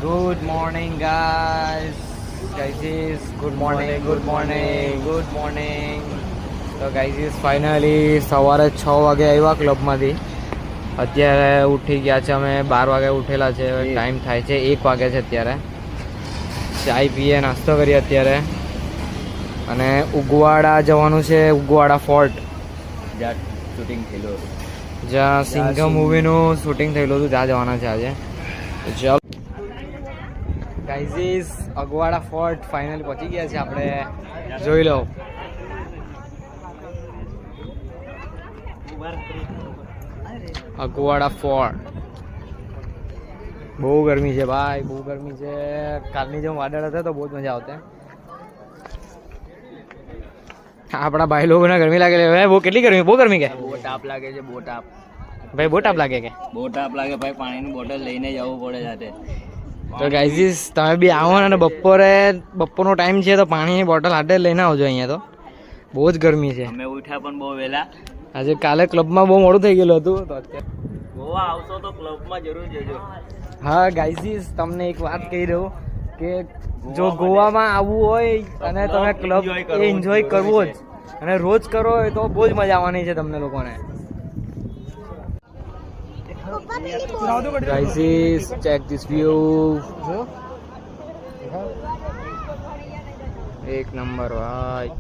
Good morning, guys. Guys, good morning, good morning, good morning. તો guys finally સવારે 6 વાગે આવ્યા ક્લબમાંથી. અત્યારે ઉઠી ગયા છે, અમે 12 વાગે ઉઠેલા છે. ટાઈમ થાય છે 1 વાગે છે અત્યારે. ચાય પીએ, નાસ્તો કરીએ અત્યારે. અને ઉગવાડા જવાનું છે, ઉગવાડા ફોર્ટ જ્યાં શૂટિંગ થયેલું જ્યાં સિંઘમ મૂવીનું શૂટિંગ થયેલું હતું ત્યાં જવાના છે આજે. ચાલો ગાઈઝ, અગવાડા ફોર્ટ ફાઇનલી પહોંચી ગયા છે આપણે. જોઈ લો. અગવાડા ફોર્ટ. બહુ ગરમી છે ભાઈ, બહુ ગરમી છે. કાલની જેમ વાદળ હતા તો બહુ જ મજા આવતી. આપણા ભાઈ લોકોને ગરમી લાગે છે. બહુ કેટલી ગરમી, બહુ ગરમી કે બહુ તાપ લાગે છે, બહુ તાપ ભાઈ, બહુ તાપ લાગે કે બહુ તાપ લાગે ભાઈ. પાણીની બોટલ લઈને જવું પડે સાથે. તો ગાઈઝ તમે બી આવો ને બપોરનો ટાઈમ છે તો પાણીની બોટલ હાથે લઈને આવજો. અહીંયા તો બહુ જ ગરમી છે. અમે ઉઠ્યા પણ બહુ વહેલા. આજે કાલે ક્લબમાં બહુ મોડું થઈ ગયેલું હતું તો અત્યારે ગોવા આવશો તો ક્લબમાં જરૂર જજો. હા ગાઈઝ, તમને એક વાત કહી રહ્યો કે જો ગોવામાં આવવું હોય અને તમે ક્લબ એન્જોય કરવો જ અને રોજ કરો હોય તો બહુ જ મજા આવવાની છે તમને લોકોને. Guys check this view. એક નંબર ભાઈ.